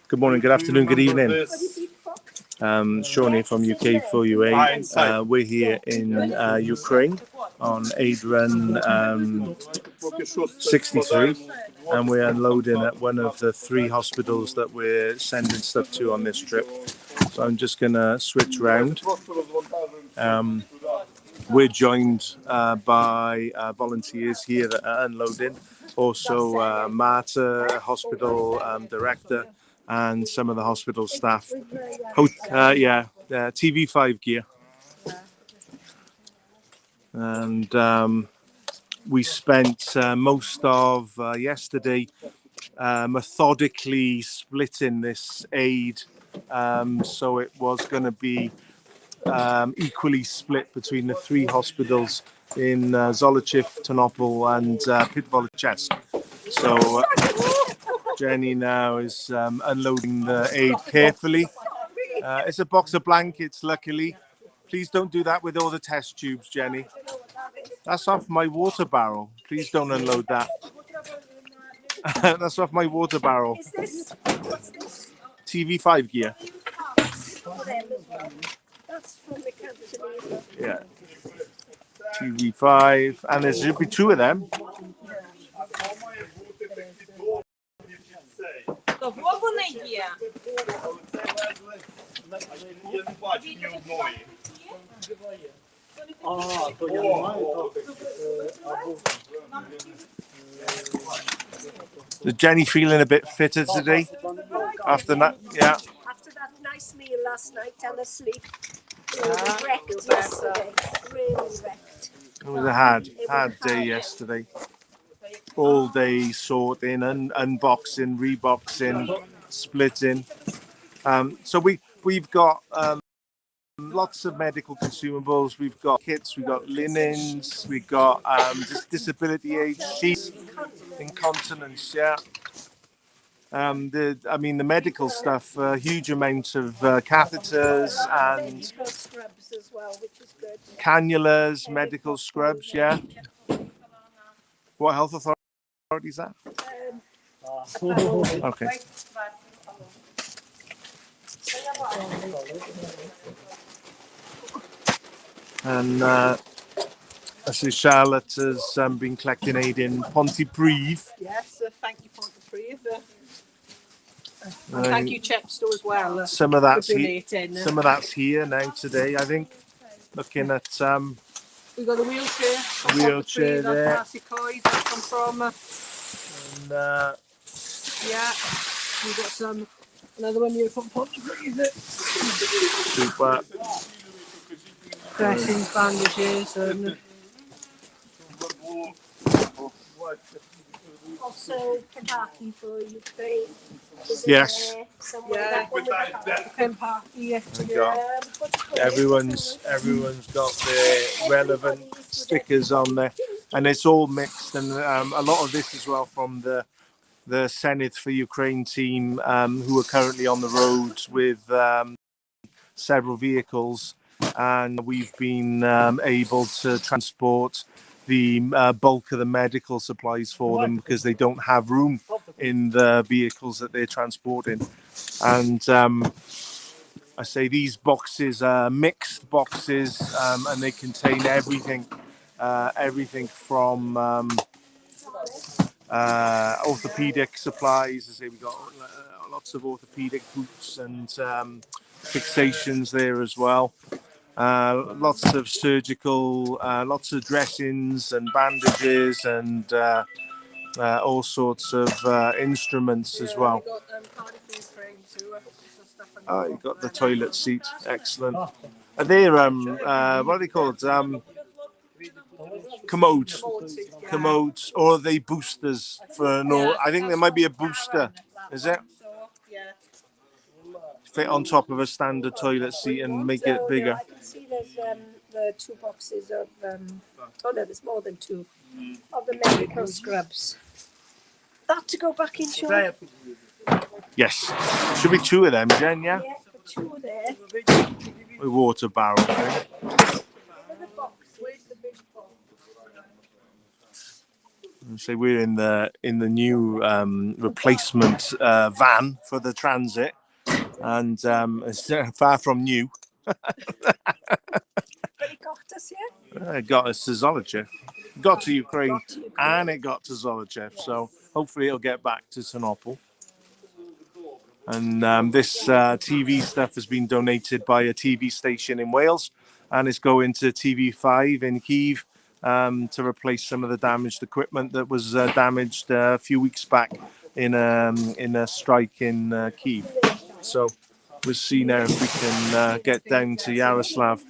Good morning, good afternoon, good evening. Sean here from UK4UA. We're here in Ukraine on aid run 63, and we're unloading at one of the 3 hospitals that we're sending stuff to on this trip. So I'm just going to switch round. We're joined by volunteers here that are unloading. Also, Marta, hospital director, and some of the hospital staff. TV5 gear. And we spent most of yesterday methodically splitting this aid. So it was going to be equally split between the 3 hospitals in Zolochiv, Ternopil and Pitvolochsk. So Jenny now is unloading the aid carefully. It's a box of blankets, luckily. Please don't do that with all the test tubes, Jenny. That's off my water barrel. Please don't unload that. That's off my water barrel. Is this? What's this? TV5 gear. That's from the canteen. Yeah. TV5, and there should be 2 of them. Is Jenny feeling a bit fitter today? After that, yeah. After that nice meal last night and a sleep. Wrecked yesterday. Really wrecked. It was a hard day yesterday. All day sorting, unboxing, reboxing, splitting. So we've got lots of medical consumables. We've got kits, we've got linens, we've got disability aid sheets, incontinence. Yeah. The medical stuff, a huge amount of catheters and scrubs as well, which is good. Cannulas, medical scrubs. Yeah. What health authority is that? Okay. And I see Charlotte has been collecting aid in Pontypridd. Yes, thank you, Pontypridd. And thank you, Chepstow, as well. Some of that's here now today, I think. Looking at we've got a wheelchair. Wheelchair there. That's come from. And yeah, we've got another one here from Pontypridd. Super. Dressings, bandages, and also Kentucky for Ukraine. Yes. yeah, Kentucky. Everyone's got their relevant stickers on there, and it's all mixed. And a lot of this as well from the Zenith for Ukraine team, who are currently on the roads with several vehicles. And we've been able to transport the bulk of the medical supplies for them because they don't have room in the vehicles that they're transporting. And I say these boxes are mixed boxes, and they contain everything from orthopedic supplies. I say we got lots of orthopedic boots and fixations there as well. Lots of surgical, lots of dressings and bandages and all sorts of instruments as well. Oh, you got the toilet seat. Excellent. Are they what are they called? Commodes, or are they boosters for no? I think there might be a booster. Is it? Fit on top of a standard toilet seat and make it bigger. I can see there's the 2 boxes of oh no, there's more than 2 of the medical scrubs. That to go back in, Sean? Yes. Should be 2 of them, Jen, yeah? Yeah, for 2 there. With water barrel thing. So we're in the new replacement van for the transit, and it's far from new. But it got us, yeah? It got us to Zolochev, got to Ukraine, Got to Ukraine. and it got to Zolochev. So hopefully it'll get back to Ternopil. And this TV stuff has been donated by a TV station in Wales, and it's going to TV5 in Kyiv to replace some of the damaged equipment that was damaged a few weeks back in a strike in Kyiv. So we'll see now if we can get down to Yaroslav.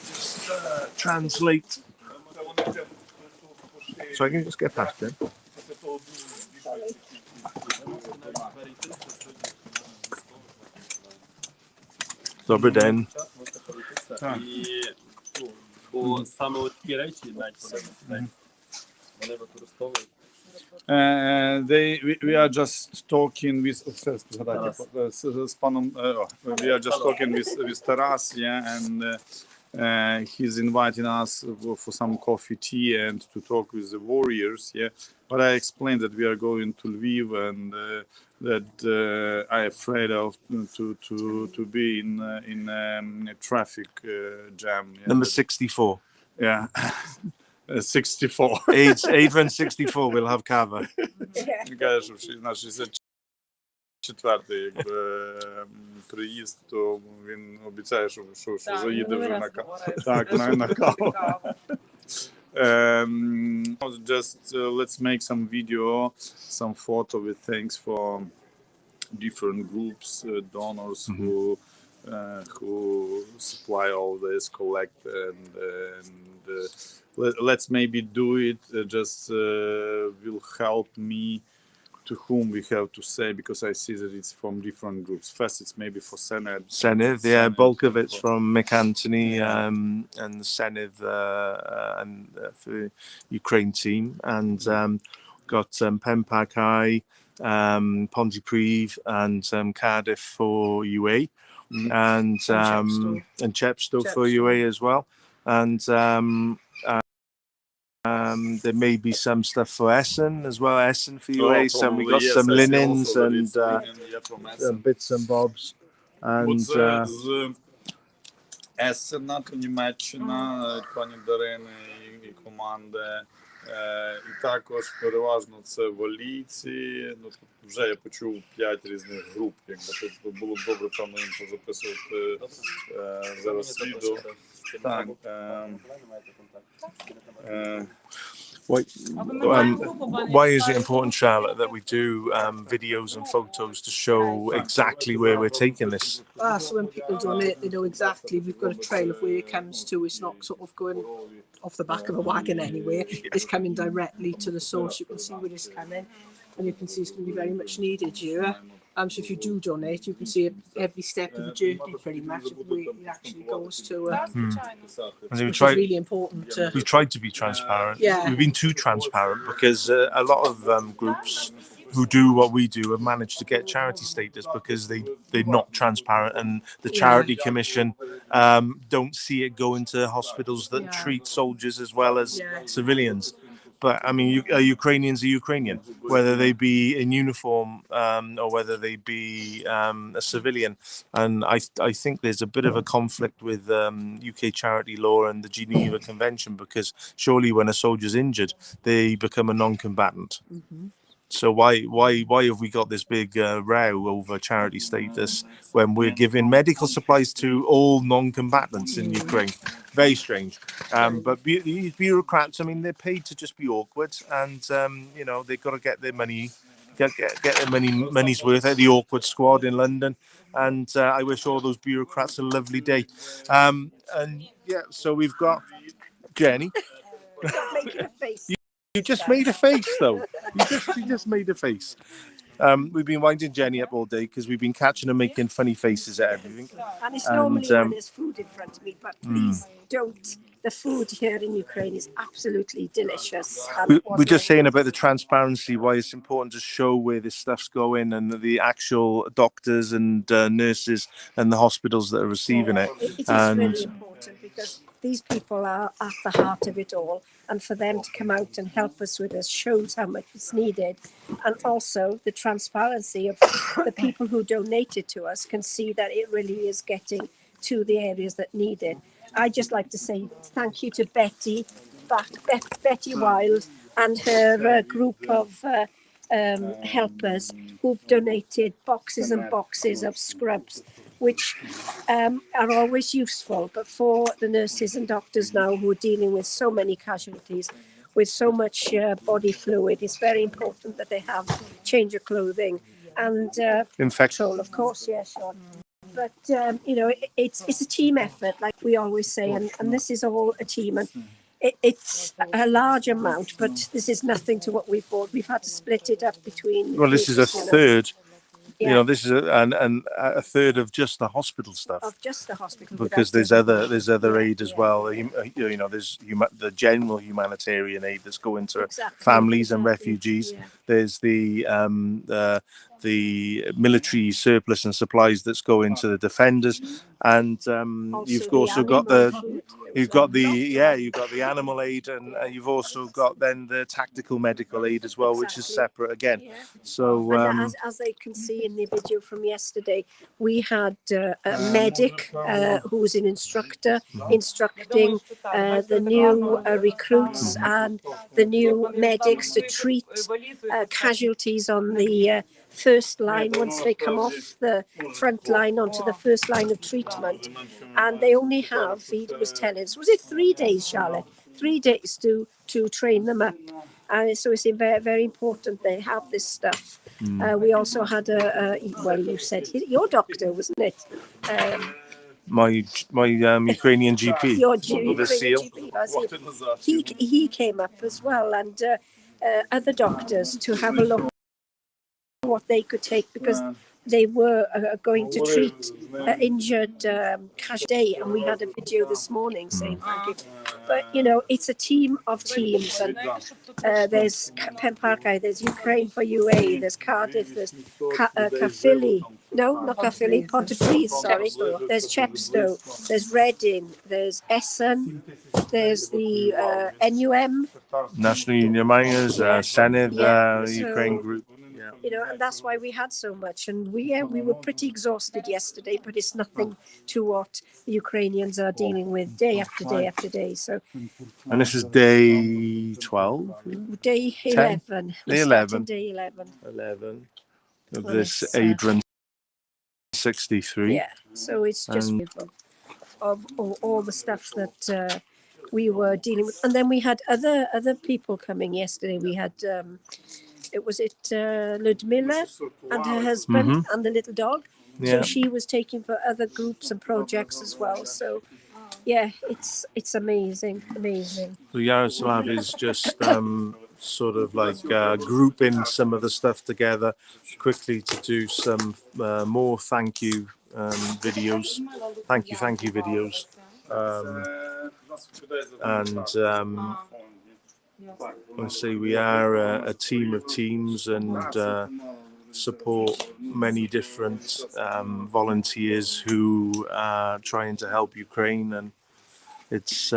Just translate. So I can just get past it. Добрий день. Бо саме такі речі, вони використовують. We are just talking with we are just talking with Taras, yeah, and he's inviting us for some coffee, tea, and to talk with the warriors, yeah. But I explained that we are going to Lviv and that I'm afraid of to be in a traffic jam. Yeah, Number 64. Yeah. 64. Adrian 64 will have kava. Каже, що на 64-й приїзд, то він обіцяє, що заїде вже на каву. Так, на каву. Just let's make some video, some photo with thanks for different groups, donors who supply all this, collect and let's maybe do it. Will help me to whom we have to say, because I see that it's from different groups. First, it's maybe for Senev, yeah, bulk of it's from Mick Anthony and the Senev and for Ukraine team, and got Penpak High, Pontypridd, and Cardiff for UA, and Chepstow for UA as well, and there may be some stuff for Essen as well. Essen for UA. We got some linens and bits and bobs. And Ессена, то Німеччина, пані Дарини і команди. І також переважно це волійці. Ну, вже я почув 5 різних груп. Якби було б добре там їм позаписувати зараз відео. Так. Why is it important, Charlotte, that we do videos and photos to show exactly where we're taking this? So when people donate, they know exactly. We've got a trail of where it comes to. It's not sort of going off the back of a wagon anywhere. It's coming directly to the source. You can see where it's coming, and you can see it's going to be very much needed here. So if you do donate, you can see every step of the journey pretty much of where it actually goes to. Which is really important. We've tried to be transparent. Yeah. We've been too transparent because a lot of groups who do what we do have managed to get charity status because they're not transparent, and the charity commission don't see it going to hospitals that treat soldiers as well as civilians. But I mean, Ukrainians are Ukrainian, whether they be in uniform or whether they be a civilian. And I think there's a bit of a conflict with UK charity law and the Geneva Convention, because surely when a soldier's injured, they become a non-combatant. So why have we got this big row over charity status when we're giving medical supplies to all non-combatants in Ukraine? Very strange. But these bureaucrats, I mean, they're paid to just be awkward, and you know, they've got to get their money, get their money's worth out of the awkward squad in London. And I wish all those bureaucrats a lovely day. And yeah, so we've got Jenny. Making a face. You just made a face, though. You just made a face. We've been winding Jenny up all day because we've been catching her making funny faces at everything. And it's normally when there's food in front of me, but please don't the food here in Ukraine is absolutely delicious. We're just saying about the transparency, why it's important to show where this stuff's going, and the actual doctors and nurses and the hospitals that are receiving it. It is And really important because these people are at the heart of it all, and for them to come out and help us with this shows how much it's needed, and also the transparency of the people who donated to us can see that it really is getting to the areas that need it. I'd just like to say thank you to Betty Wild and her group of helpers who've donated boxes and boxes of scrubs, which are always useful. But for the nurses and doctors now who are dealing with so many casualties, with so much body fluid, it's very important that they have change of clothing and control, of course, yes, Sean. But it's a team effort, like we always say, and this is all a team, and it's a large amount, but this is nothing to what we've bought. We've had to split it up between. well, this is a third. Yeah. This is a third of just the hospital stuff. Of just the hospital, Because there's other aid as well. There's the general humanitarian aid that's going to families and refugees. Yeah. There's the military surplus and supplies that's going to the defenders, and you've also got the animal aid, and you've also got then the tactical medical aid as well, which is separate again. Yeah. So And as they can see in the video from yesterday, we had a medic who was an instructor instructing the new recruits and the new medics to treat casualties on the first line once they come off the front line onto the first line of treatment. And they only have, he was telling us, was it 3 days, Charlotte? 3 days to train them up. So it's very, very important they have this stuff. We also had you said your doctor, wasn't it? my Ukrainian GP, Your the Ukrainian SEAL. GP, was he came up as well, and other doctors to have a look what they could take, because they were going to treat injured casualty, and we had a video this morning saying thank you. But it's a team of teams, and there's Penparkai, there's UK4UA, there's Cardiff, there's Caerphilly. No, not Caerphilly, Pontypridd, sorry. There's Chepstow, there's Reading, there's Essen, there's the NUM. National Union Miners, Senedd, Ukraine group. And that's why we had so much. And we were pretty exhausted yesterday, but it's nothing to what the Ukrainians are dealing with day after day after day. So, And this is day 12? day 11. Day 11. Day 11. 11 of this aid run 63. Yeah, so it's just of all the stuff that we were dealing with. And then we had other people coming yesterday. We had Ludmilla and her husband and the little dog. Yeah. So she was taking for other groups and projects as well. So yeah, it's amazing. So Yaroslav is just sort of like grouping some of the stuff together quickly to do some more thank you videos. Thank you videos. Let's see, we are a team of teams, and support many different volunteers who are trying to help Ukraine, and it's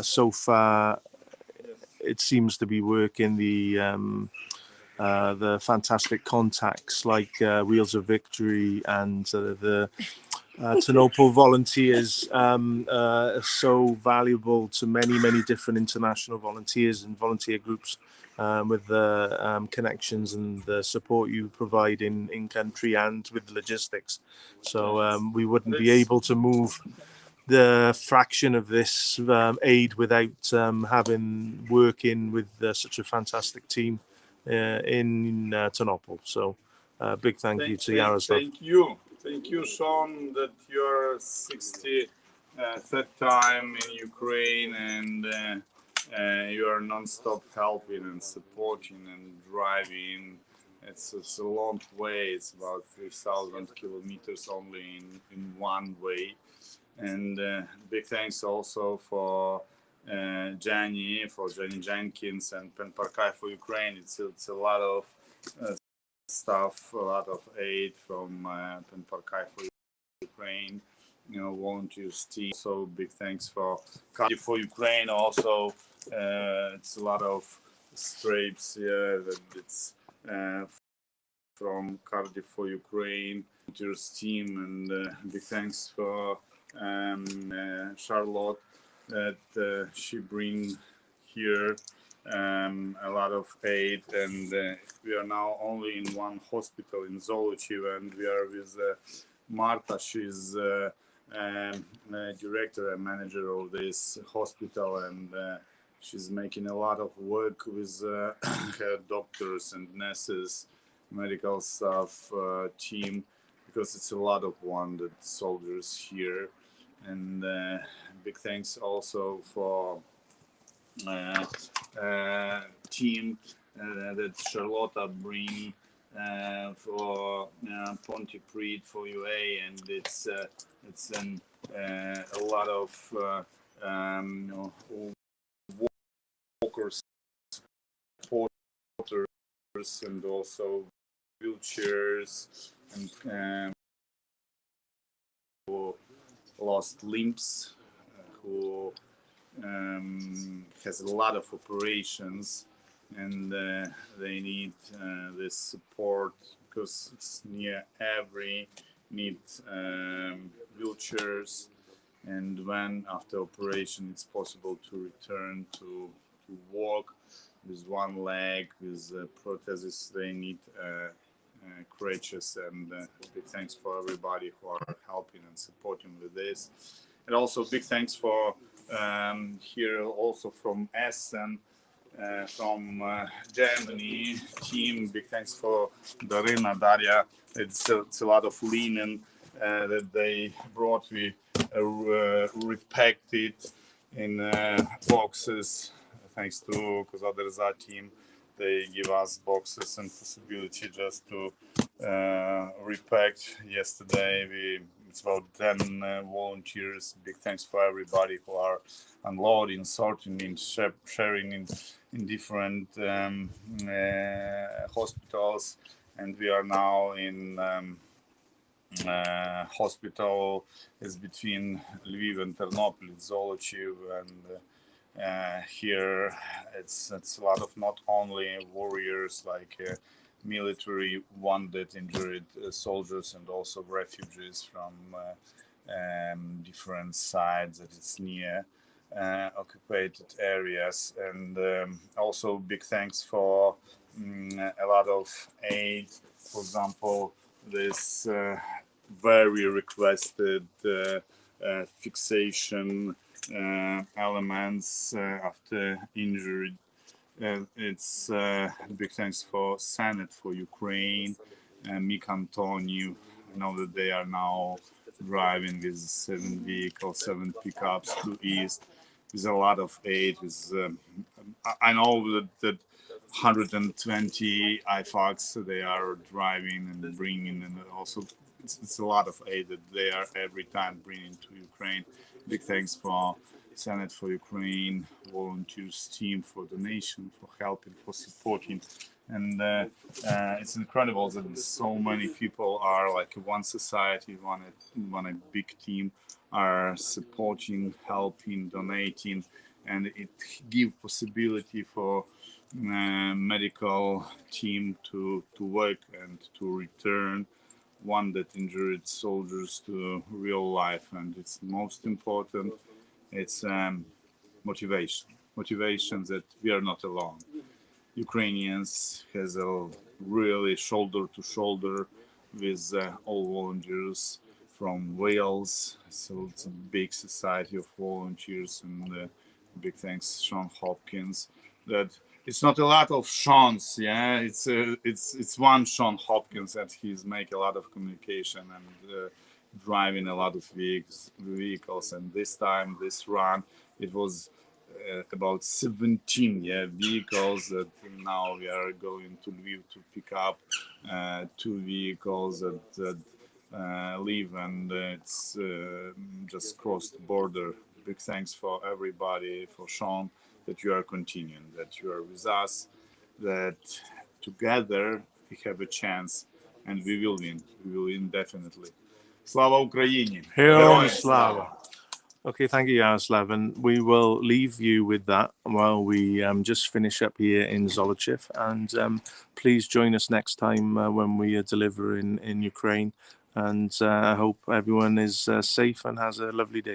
so far it seems to be working. The fantastic contacts like Wheels of Victory and the Ternopil volunteers are so valuable to many different international volunteers and volunteer groups, with the connections and the support you provide in country and with the logistics. So we wouldn't be able to move the fraction of this aid without working with such a fantastic team in Ternopil. So big thank you to Yaroslav. Thank you, Sean, that you're 63rd time in Ukraine, and you are non-stop helping and supporting and driving. It's a long way. It's about 3,000 kilometers only in one way. And big thanks also for Jenny Jenkins and Pen Parkai for Ukraine. It's a lot of stuff, a lot of aid from Pen Parkai for Ukraine, volunteers team. So big thanks for Cardiff for Ukraine. Also, it's a lot of scrapes here that it's from Cardiff for Ukraine volunteers team, and big thanks for Charlotte that she bring here a lot of aid, and we are now only in one hospital in Zolochiv, and we are with Marta. She's director and manager of this hospital, and she's making a lot of work with her doctors and nurses, medical staff team, because it's a lot of wounded soldiers here. And big thanks also for team that Charlotta bring for Pontypridd for UA, and it's a lot of walkers, porters, and also wheelchairs, and who lost limbs, who has a lot of operations, and they need this support because it's near every need wheelchairs, and when after operation it's possible to return to walk with one leg, with prosthesis, they need crutches, and big thanks for everybody who are helping and supporting with this. And also big thanks for here also from Essen, from Germany team. Big thanks for Darina, Daria. It's a lot of linen that they brought. We repacked it in boxes. Thanks to Kozaderza team, they give us boxes and possibility just to repack. Yesterday it's about 10 volunteers. Big thanks for everybody who are unloading, sorting, in sharing in different hospitals, and we are now in hospital is between Lviv and Ternopil, Zolochiv, and here it's a lot of not only warriors like military wounded, injured soldiers, and also refugees from different sides that it's near occupied areas. And also big thanks for a lot of aid. For example, this very requested fixation elements after injury. It's big thanks for Senate for Ukraine, Mik Antoniu. I know that they are now driving with 7 vehicles, 7 pickups to east with a lot of aid. With I know that 120 IFACs they are driving and bringing, and also it's a lot of aid that they are every time bringing to Ukraine. Big thanks for Senate for Ukraine, volunteers team for donation, for helping, for supporting. And it's incredible that so many people are like one society, one big team are supporting, helping, donating, and it gives possibility for medical team to work and to return wounded, injured soldiers to real life. And it's most important, it's motivation that we are not alone. Ukrainians has a really shoulder to shoulder with all volunteers from Wales, so it's a big society of volunteers, and big thanks Sean Hopkins. That it's not a lot of Sean's, yeah. It's one Sean Hopkins that he's make a lot of communication and driving a lot of vehicles. And this time, this run, it was about 17 vehicles that now we are going to Lviv to pick up 2 vehicles that leave, and it's just crossed the border. Big thanks for everybody, for Sean, that you are continuing, that you are with us, that together we have a chance, and we will win. We will win definitely. Slava Ukraini! Heroes Slava. Okay, thank you, Yaroslav. And we will leave you with that while we just finish up here in Zolochiv. And please join us next time when we deliver in Ukraine. And I hope everyone is safe and has a lovely day.